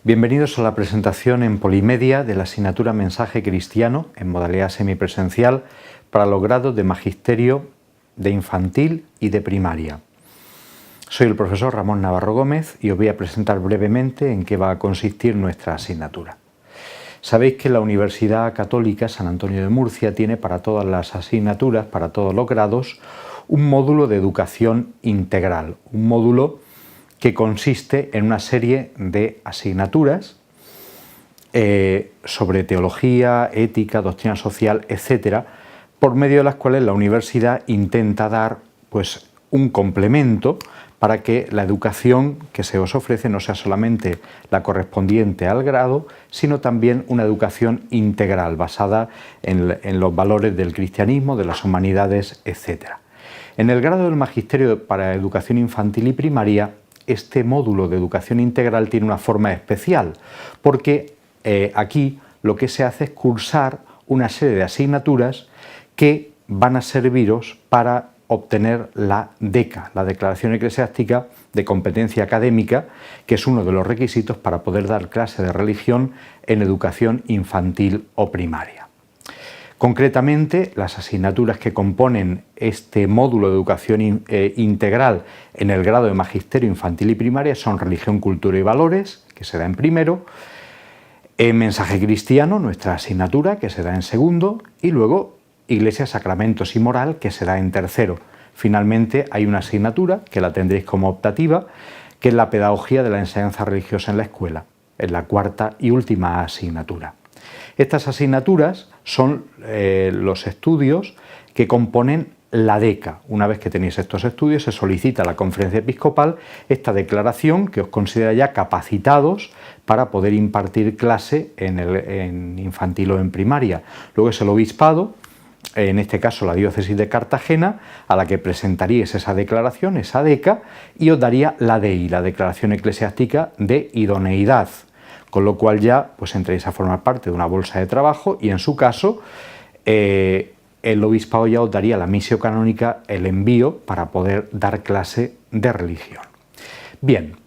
Bienvenidos a la presentación en Polimedia de la asignatura Mensaje Cristiano en modalidad semipresencial para los grados de Magisterio, de Infantil y de Primaria. Soy el profesor Ramón Navarro Gómez y os voy a presentar brevemente en qué va a consistir nuestra asignatura. Sabéis que la Universidad Católica San Antonio de Murcia tiene para todas las asignaturas, para todos los grados, un módulo de educación integral, un módulo que consiste en una serie de asignaturas sobre teología, ética, doctrina social, etcétera, por medio de las cuales la universidad intenta dar un complemento para que la educación que se os ofrece no sea solamente la correspondiente al grado, sino también una educación integral basada en los valores del cristianismo, de las humanidades, etcétera. En el grado del Magisterio para Educación Infantil y Primaria, este módulo de educación integral tiene una forma especial, porque aquí lo que se hace es cursar una serie de asignaturas que van a serviros para obtener la DECA, la Declaración Eclesiástica de Competencia Académica, que es uno de los requisitos para poder dar clase de religión en educación infantil o primaria. Concretamente, las asignaturas que componen este módulo de educación integral en el grado de Magisterio Infantil y Primaria son Religión, Cultura y Valores, que se da en primero, Mensaje Cristiano, nuestra asignatura, que se da en segundo, y luego Iglesia, Sacramentos y Moral, que se da en tercero. Finalmente, hay una asignatura, que la tendréis como optativa, que es la Pedagogía de la Enseñanza Religiosa en la Escuela, es la cuarta y última asignatura. Estas asignaturas son los estudios que componen la DECA. Una vez que tenéis estos estudios, se solicita a la Conferencia Episcopal esta declaración que os considera ya capacitados para poder impartir clase en infantil o en primaria. Luego es el obispado, en este caso la diócesis de Cartagena, a la que presentaríais esa declaración, esa DECA, y os daría la DEI, la Declaración Eclesiástica de Idoneidad. Con lo cual ya entréis a formar parte de una bolsa de trabajo y en su caso el obispado ya os daría la missio canónica, el envío para poder dar clase de religión. Bien,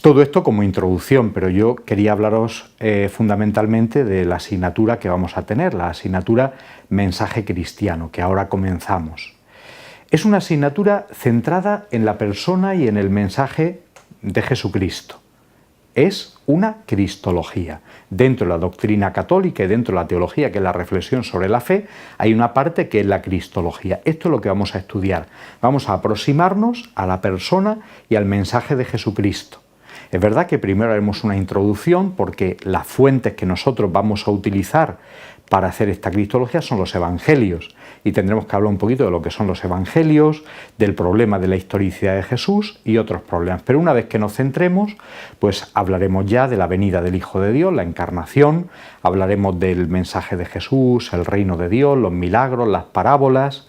todo esto como introducción, pero yo quería hablaros fundamentalmente de la asignatura que vamos a tener, la asignatura Mensaje Cristiano, que ahora comenzamos. Es una asignatura centrada en la persona y en el mensaje de Jesucristo. Es una cristología. Dentro de la doctrina católica y dentro de la teología, que es la reflexión sobre la fe, hay una parte que es la cristología. Esto es lo que vamos a estudiar. Vamos a aproximarnos a la persona y al mensaje de Jesucristo. Es verdad que primero haremos una introducción porque las fuentes que nosotros vamos a utilizar para hacer esta cristología son los evangelios y tendremos que hablar un poquito de lo que son los evangelios, del problema de la historicidad de Jesús y otros problemas. Pero una vez que nos centremos, hablaremos ya de la venida del Hijo de Dios, la encarnación, hablaremos del mensaje de Jesús, el reino de Dios, los milagros, las parábolas,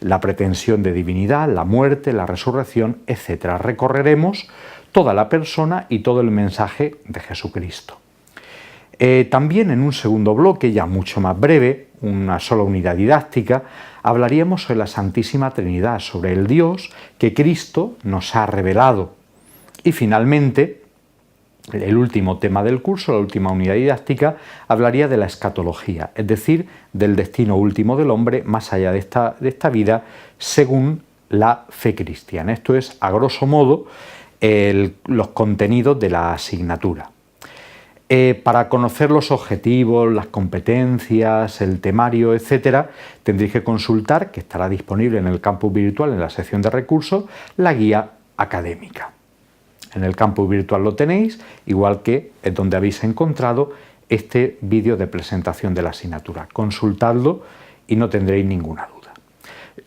la pretensión de divinidad, la muerte, la resurrección, etc. Recorreremos toda la persona y todo el mensaje de Jesucristo. También en un segundo bloque, ya mucho más breve, una sola unidad didáctica, hablaríamos sobre la Santísima Trinidad, sobre el Dios que Cristo nos ha revelado. Y finalmente, el último tema del curso, la última unidad didáctica, hablaría de la escatología, es decir, del destino último del hombre más allá de esta vida, según la fe cristiana. Esto es, a grosso modo, los contenidos de la asignatura. Para conocer los objetivos, las competencias, el temario, etcétera, tendréis que consultar, que estará disponible en el campus virtual, en la sección de recursos, la guía académica. En el campus virtual lo tenéis, igual que es donde habéis encontrado este vídeo de presentación de la asignatura. Consultadlo y no tendréis ninguna duda.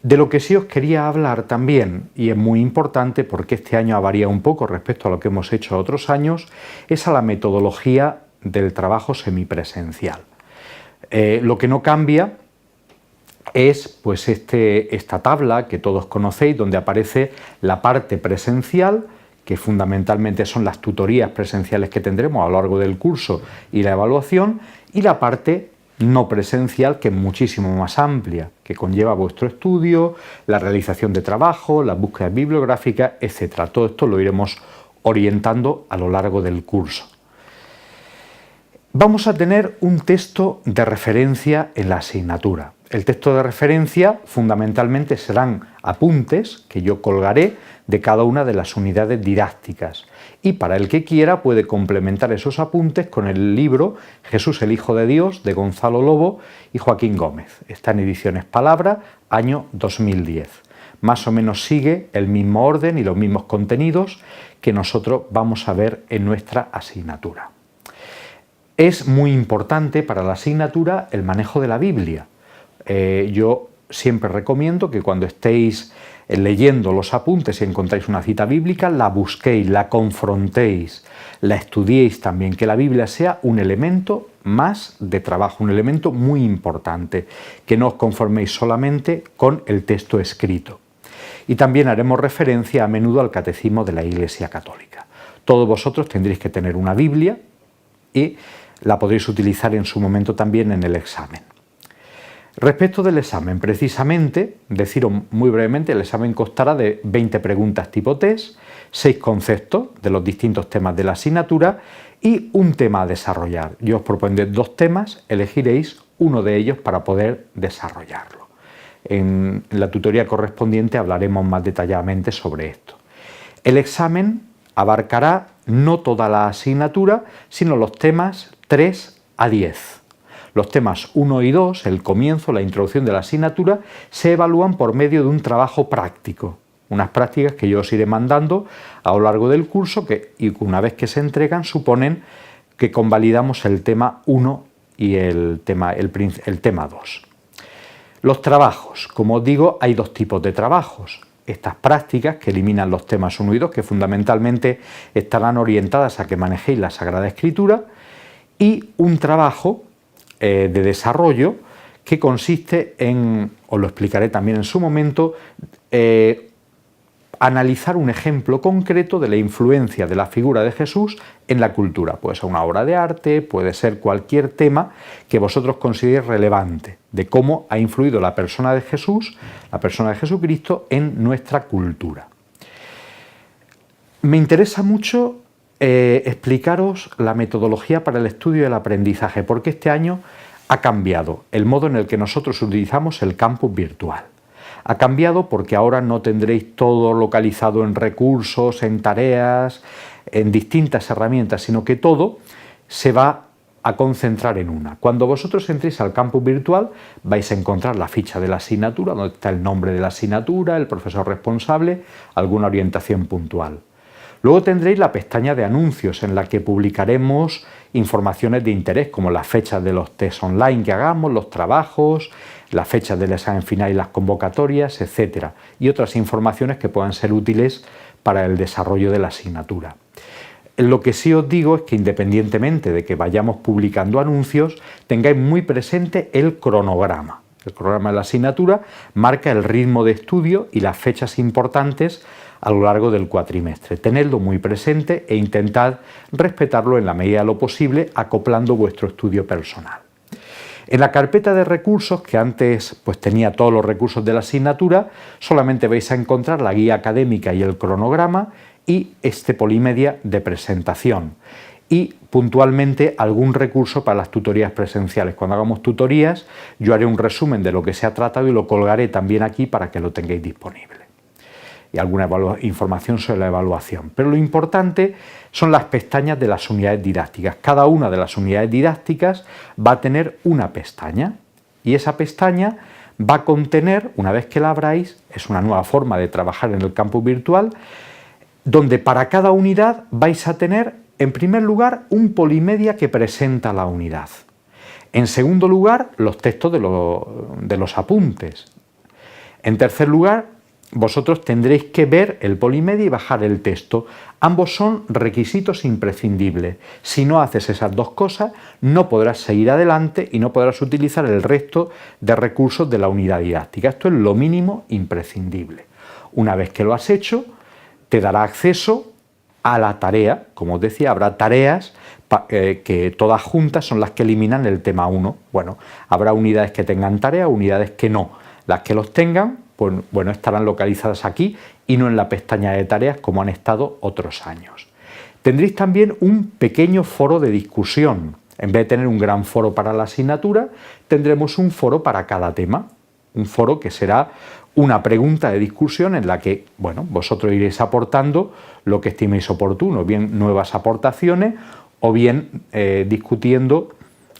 De lo que sí os quería hablar también, y es muy importante porque este año ha variado un poco respecto a lo que hemos hecho otros años, es a la metodología del trabajo semipresencial. Lo que no cambia es esta tabla que todos conocéis, donde aparece la parte presencial, que fundamentalmente son las tutorías presenciales que tendremos a lo largo del curso y la evaluación, y la parte no presencial, que es muchísimo más amplia, que conlleva vuestro estudio, la realización de trabajo, las búsquedas bibliográficas, etc. Todo esto lo iremos orientando a lo largo del curso. Vamos a tener un texto de referencia en la asignatura. El texto de referencia fundamentalmente serán apuntes que yo colgaré de cada una de las unidades didácticas, y para el que quiera puede complementar esos apuntes con el libro Jesús el Hijo de Dios de Gonzalo Lobo y Joaquín Gómez. Está en Ediciones Palabra, año 2010. Más o menos sigue el mismo orden y los mismos contenidos que nosotros vamos a ver en nuestra asignatura. Es muy importante para la asignatura el manejo de la Biblia. Yo siempre recomiendo que cuando estéis leyendo los apuntes y encontráis una cita bíblica, la busquéis, la confrontéis, la estudiéis también, que la Biblia sea un elemento más de trabajo, un elemento muy importante, que no os conforméis solamente con el texto escrito. Y también haremos referencia a menudo al Catecismo de la Iglesia Católica. Todos vosotros tendréis que tener una Biblia y la podréis utilizar en su momento también en el examen. Respecto del examen, precisamente, deciros muy brevemente, el examen constará de 20 preguntas tipo test, 6 conceptos de los distintos temas de la asignatura y un tema a desarrollar. Yo os propondré 2 temas, elegiréis uno de ellos para poder desarrollarlo. En la tutoría correspondiente hablaremos más detalladamente sobre esto. El examen abarcará no toda la asignatura, sino los temas 3 a 10. Los temas 1 y 2, el comienzo, la introducción de la asignatura, se evalúan por medio de un trabajo práctico. Unas prácticas que yo os iré mandando a lo largo del curso y una vez que se entregan suponen que convalidamos el tema 1 y el tema 2. Los trabajos. Como os digo, hay 2 tipos de trabajos. Estas prácticas que eliminan los temas 1 y 2, que fundamentalmente estarán orientadas a que manejéis la Sagrada Escritura, y un trabajo de desarrollo que consiste en, os lo explicaré también en su momento, analizar un ejemplo concreto de la influencia de la figura de Jesús en la cultura. Puede ser una obra de arte, puede ser cualquier tema que vosotros consideréis relevante, de cómo ha influido la persona de Jesús, la persona de Jesucristo en nuestra cultura. Me interesa mucho explicaros la metodología para el estudio y el aprendizaje, porque este año ha cambiado el modo en el que nosotros utilizamos el campus virtual. Ha cambiado porque ahora no tendréis todo localizado en recursos, en tareas, en distintas herramientas, sino que todo se va a concentrar en una. Cuando vosotros entréis al campus virtual vais a encontrar la ficha de la asignatura, donde está el nombre de la asignatura, el profesor responsable, alguna orientación puntual. Luego tendréis la pestaña de anuncios en la que publicaremos informaciones de interés como las fechas de los test online que hagamos, los trabajos, las fechas del examen final y las convocatorias, etc. Y otras informaciones que puedan ser útiles para el desarrollo de la asignatura. Lo que sí os digo es que independientemente de que vayamos publicando anuncios, tengáis muy presente el cronograma. El cronograma de la asignatura marca el ritmo de estudio y las fechas importantes a lo largo del cuatrimestre. Tenedlo muy presente e intentad respetarlo en la medida de lo posible, acoplando vuestro estudio personal. En la carpeta de recursos, que antes tenía todos los recursos de la asignatura, solamente vais a encontrar la guía académica y el cronograma y este polimedia de presentación. Y puntualmente algún recurso para las tutorías presenciales. Cuando hagamos tutorías, yo haré un resumen de lo que se ha tratado y lo colgaré también aquí para que lo tengáis disponible. Y alguna información sobre la evaluación. Pero lo importante son las pestañas de las unidades didácticas. Cada una de las unidades didácticas va a tener una pestaña y esa pestaña va a contener, una vez que la abráis, es una nueva forma de trabajar en el campus virtual, donde para cada unidad vais a tener, en primer lugar, un polimedia que presenta la unidad. En segundo lugar, los textos de los apuntes. En tercer lugar, vosotros tendréis que ver el polimedia y bajar el texto. Ambos son requisitos imprescindibles. Si no haces esas 2 cosas, no podrás seguir adelante y no podrás utilizar el resto de recursos de la unidad didáctica. Esto es lo mínimo imprescindible. Una vez que lo has hecho, te dará acceso a la tarea. Como os decía, habrá tareas que todas juntas son las que eliminan el tema 1. Bueno, habrá unidades que tengan tarea, unidades que no. Las que los tengan, pues bueno, estarán localizadas aquí y no en la pestaña de tareas como han estado otros años. Tendréis también un pequeño foro de discusión En vez de tener un gran foro para la asignatura, tendremos un foro para cada tema. Un foro que será una pregunta de discusión en la que, bueno, vosotros iréis aportando lo que estiméis oportuno, bien nuevas aportaciones o bien discutiendo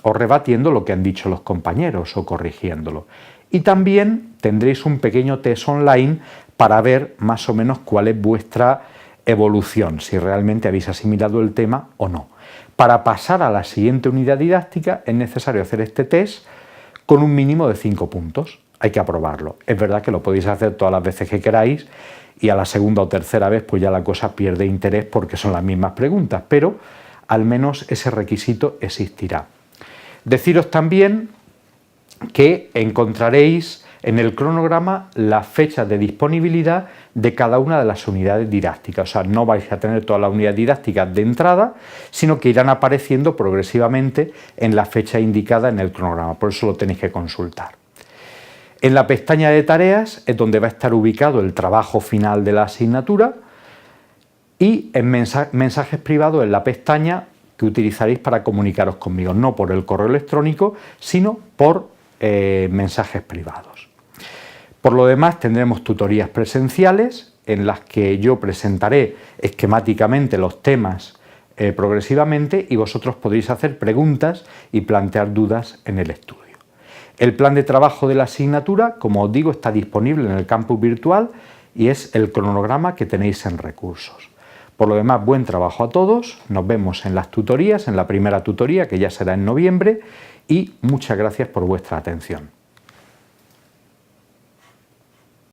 o rebatiendo lo que han dicho los compañeros o corrigiéndolo. Y también tendréis un pequeño test online para ver más o menos cuál es vuestra evolución, si realmente habéis asimilado el tema o no. Para pasar a la siguiente unidad didáctica es necesario hacer este test con un mínimo de 5 puntos. Hay que aprobarlo. Es verdad que lo podéis hacer todas las veces que queráis y a la segunda o tercera vez pues ya la cosa pierde interés porque son las mismas preguntas, pero al menos ese requisito existirá. Deciros también que encontraréis en el cronograma las fechas de disponibilidad de cada una de las unidades didácticas. O sea, no vais a tener todas las unidades didácticas de entrada, sino que irán apareciendo progresivamente en la fecha indicada en el cronograma. Por eso lo tenéis que consultar. En la pestaña de tareas es donde va a estar ubicado el trabajo final de la asignatura y en mensajes privados en la pestaña que utilizaréis para comunicaros conmigo, no por el correo electrónico, sino por mensajes privados. Por lo demás, tendremos tutorías presenciales en las que yo presentaré esquemáticamente los temas progresivamente y vosotros podréis hacer preguntas y plantear dudas en el estudio. El plan de trabajo de la asignatura, como os digo, está disponible en el campus virtual y es el cronograma que tenéis en recursos. Por lo demás, buen trabajo a todos, nos vemos en las tutorías, en la primera tutoría que ya será en noviembre y muchas gracias por vuestra atención.